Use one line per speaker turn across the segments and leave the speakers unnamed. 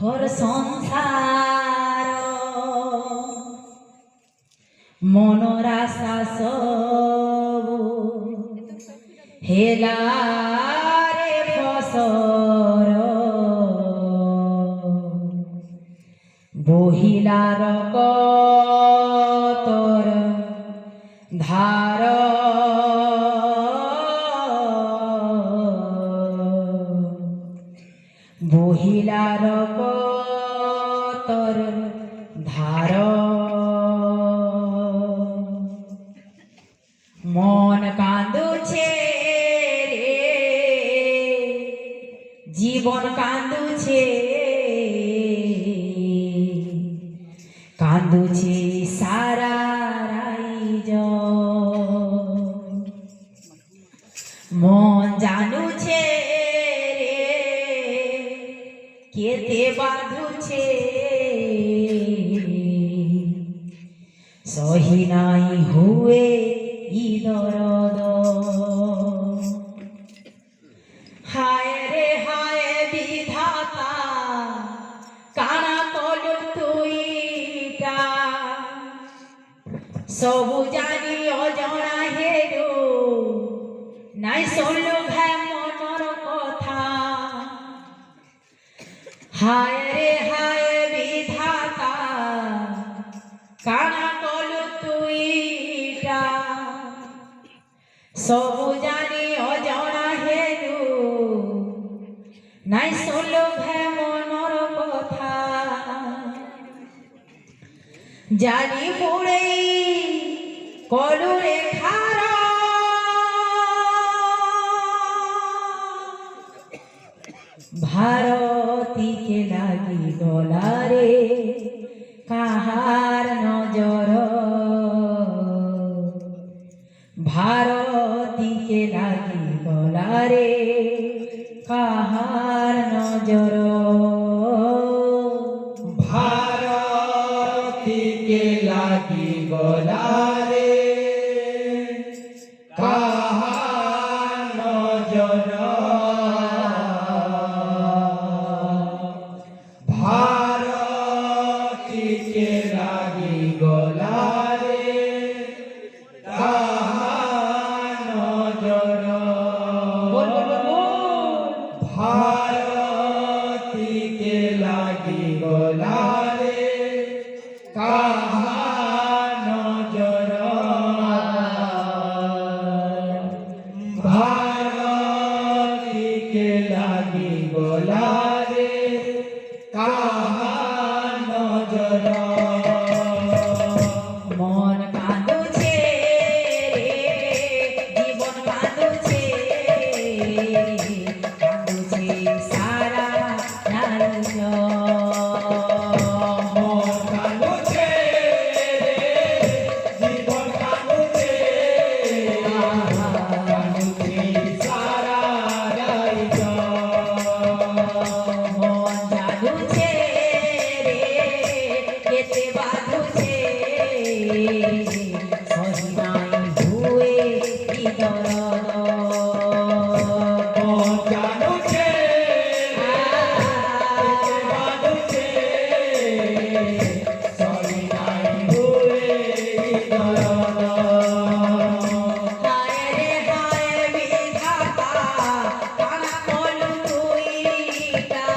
ঘর সংসার মনৰ আশা সবু হেলারে ফসর বহিলার কতর ধার বহিলার কতর ধার মন কাঁদুছে রে জীবন কাঁদুছে কাঁদুছে সারা রাইজ মন জানুছে রে কেতে বাঁধুছে সহি নাই হুয়ে দরদ হায় রে হায় বিধাতা কানা কলু তুইটা সবু জানি অজনা হেরু নাই শুনলু ভাই মনর কথা হায় রে হায় বিধাতা কানা কলু তুইটা সবু জানি অজনা হেরু নাই শুনলু ভাই মনর কথা জানি পুড়ে কলু রেখার ভারতীকে লাগি গলারে কাহার নজর ভারতীকে লাগি গলারে কাহার নজর
ভারতীকে লাগি গলারে কাহার নজর ভারতীকে লাগি গলারে কাহার নজর ভারতীকে লাগি গলারে কাহার নজর ভারতীকে লাগি গলারে কাহার নজর
মন কাঁদুছে রে জীবন কাঁদুছে কাঁদুছে সারা রাইজ
মন কাঁদুছে রে জীবন কাঁদুছে কাঁদুছে সারা রাইজ
মন জানুছে রে কেতে বাঁধুছে সহি নাই হুয়ে দরদ
মন জানুছে বাঁধুছে সরি নাই হুয়ে দরদ
হায় রে হায় বিধাতা কানা কলু তুইটা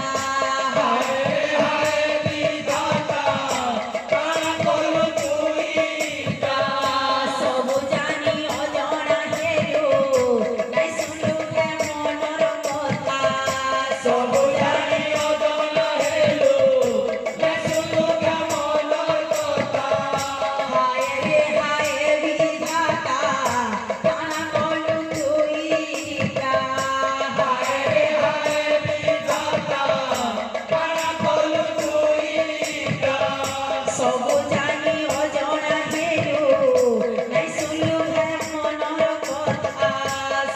হায় হায় বিধাতা কানা কলু তুইটা
সবু জানি অজনা হেরু নাই শুনলু হে মনর কথা
সবু জানি অজনা হেলু শুনলু কেমনর কথা
হায় রে হায় বিধাতা কানা কলু তুইটা
হায় রে হায় বিধাতা কানা কলু তুইটা
সবু জানি অজনা হেরু নাই শুনলু হে মনর কথা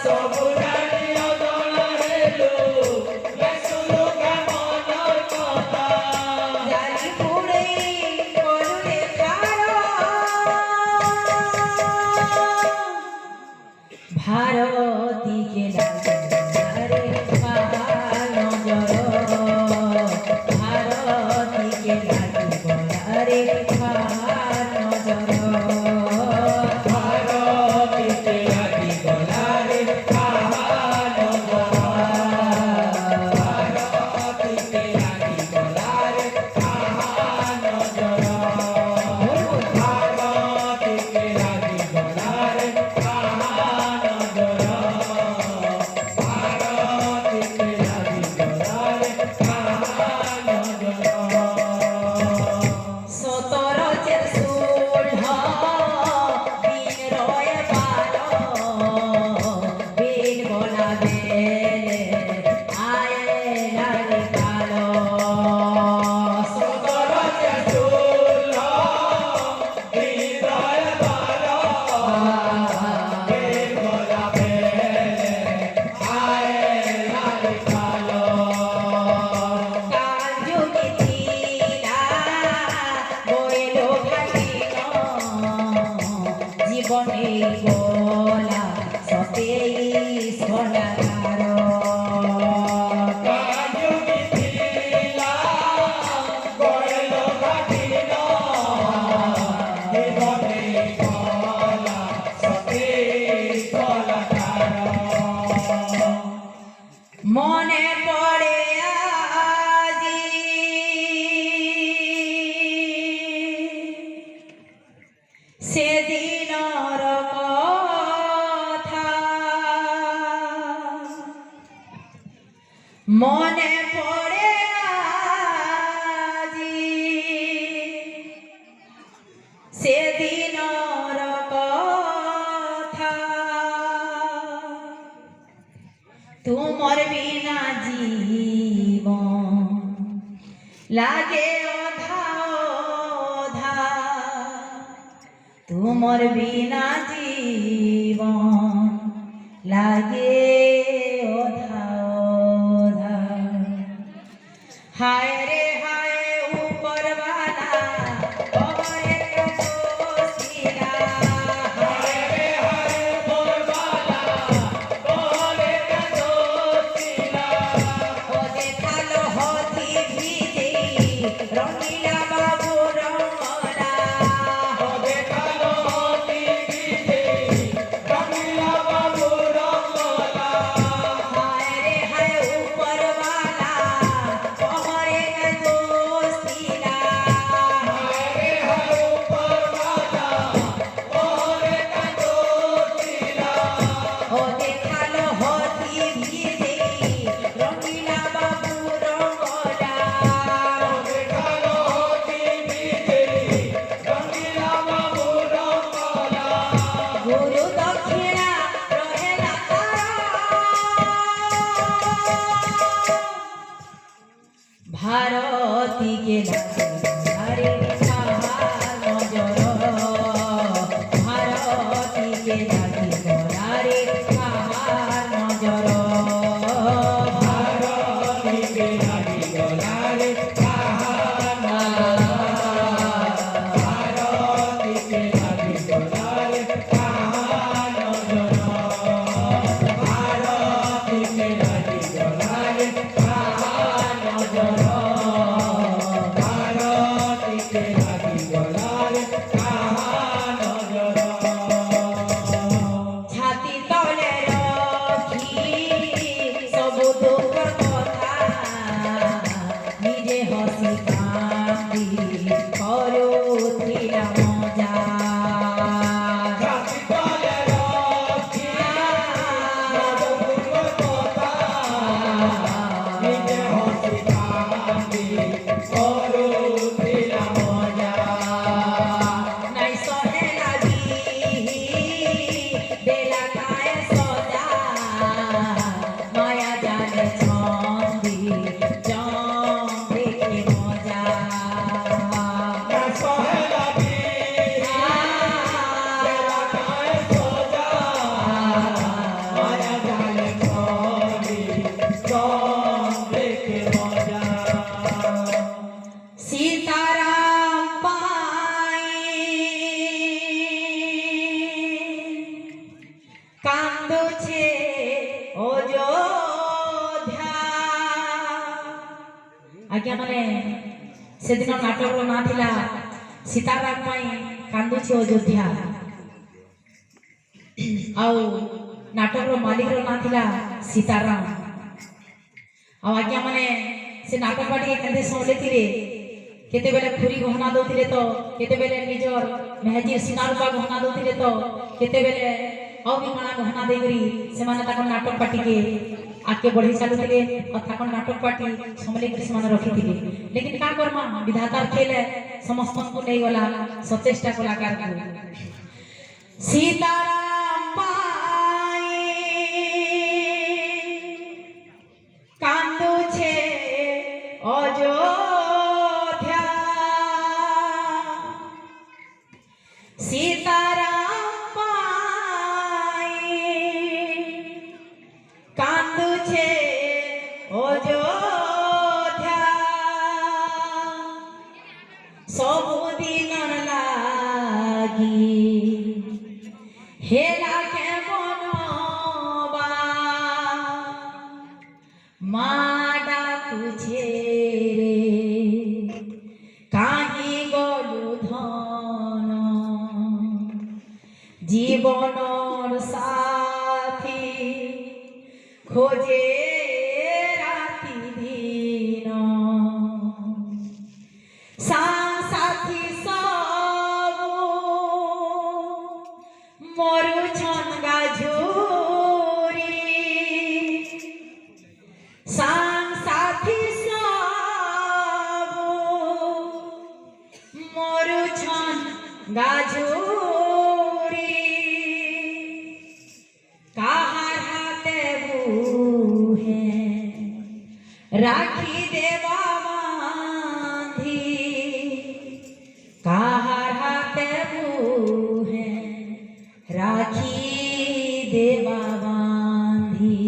সবু জানি অজনা হেলু শুনলু কেমনর কথা
জানি পুড়ে কলু রেখার ভারতীকে লাগি গলারে কাহার নজর গলা সতেই সোনার
কাজু মিথিলা গড়ল কাঠিন জীবনে কলা সতে কলাকার
মনে পড়ে আজি সেদিনর কথা মনে পড়ে আজি সেদিনর কথা তোমার বিনা জীবন লাগে অধা অধা তোমার বিনা জীবন লাগে অধা অধা হায় রে হায় উপরওয়ালা তোমারে দোষিলা
হায় রে হায় মোরবালা তোরে কাদোছিলা
ও দেখালো হতি ভিজে রঙিলা বাবু রঙলা
ও দেখালো টিভিতে রঙিলা বাবু রঙলা
হায় রে হায় উপরওয়ালা তোমারে দোষিলা
হায় রে হায় উপরওয়ালা তোরে কাদোছিলা
ও দেখালো হতি ভিজে রঙিলা বাবু রঙলা
ও দেখালো টিভিতে রঙিলা বাবু রঙলা
গুরু দক্ষিণা রহেলা ভারতী কে হরে নজর ভারতী কে হরে নজর
ভারতীকে লাগি গলারে কাহানা ভারতীকে লাগি গলারে কাহানা ভারতীকে লাগি গলারে কাহানা ভারতীকে লাগি গলারে কাহানা
ছাতি তলে রখি সবু দুঃখ কথা নিজে হসি কান্দি করুথিলা মজা
জাতি তলে রখি সবুর কথা নিজে হসি কান্দি করুথিলা মজা
নাই সহে লাগি বেলা কায় সজা মায়া জানে ছন্দি জম দেখে মজা
না সহে লাগি বেলা কায় সোজা মায়া জালে ছবি সব দেখে মজা
সীতারাম পাই কান্দুছে অযোধ্যা আজ্ঞା মানে সেদিন নাটকର ନାଁ ଥିଲା ସୀତାରାମ ପାଇଁ କାନ୍ଦୁଛି ଅଯୋଧ୍ୟା ଆଉ ନାଟକର ମାଲିକର ନାଁ ଥିଲା ସୀତାରାମ ଆଉ ଆଜ୍ଞା ମାନେ ସେ ନାଟକ ଟିକେ କେତେ ଶୁଣିଥିଲେ କେତେବେଳେ ଖୁରୀ ଗହନା ଦଉଥିଲେ ତ କେତେବେଳେ ନିଜର ମେହେଜିର ସିନା ରୂପା ଗହନା ଦଉଥିଲେ ତ କେତେବେଳେ ଆଉ ବି ମାଣା ଗହନା ଦେଇକରି ସେମାନେ ତାଙ୍କ ନାଟକ ପାଟିକେ ଆଗକେ ବଢେଇ ଚାଲୁଥିଲେ ଆଉ ତାଙ୍କ ନାଟକ ପାଟି ସମ୍ଭଳି କରି ସେମାନେ ରଖିଥିଲେ ଲେକିନ କାଁ କର୍ମା ବିଧାତାର ଖେଳ ସମସ୍ତଙ୍କୁ ନେଇଗଲା ସଚେଷ୍ଟା କଳାକାରକୁ ସୀତାରାମ ପାଇ কান্দুছে অযোধ্যা সীতারাম পাই কান্দুছে অযোধ্যা ସବୁଦିନ ଲାଗି আকে বনবা মা ডাকুছে রে কাহি গলু ধন জীবনর সাথী খোঁজে রাতি দিন সাথী সব মরুছন গাঝুরি সাথী সব মরুছন গাঝুরি কাহার হাতে বুহে রাখি দেবা বাঁধি কাহার হাতে বুহে রাখি দেবা বাঁধি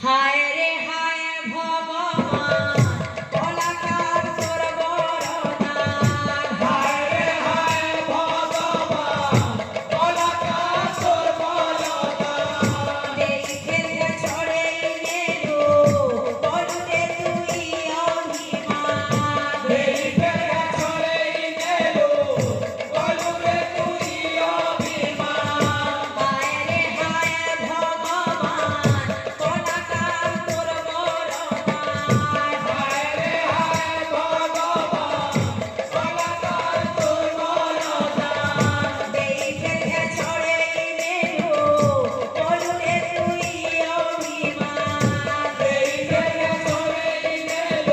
হায় রে হায় ভগবান কলাকার তোর বরদান
হায় রে হায় ভগবান কলাকার তোর বরদান
দেখে ছড়ে গেলো বলতে তুই অভিমান
এই ফেরা ছড়ে গেল বলবে তুই অভিমান
হায় রে হায় ভগবান কলাকার তোর বরদান
হায় রে হায় ভগবান কলাকার তোর বরদান
দেখে ছড়ে গেলো বলতে তুই অভিমান
এই ফেরা ছড়ে গেল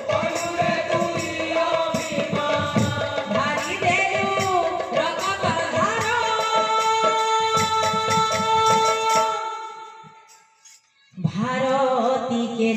বলবে তুই অভিমান
ভারি দেলু রকত ধার ভারতীকে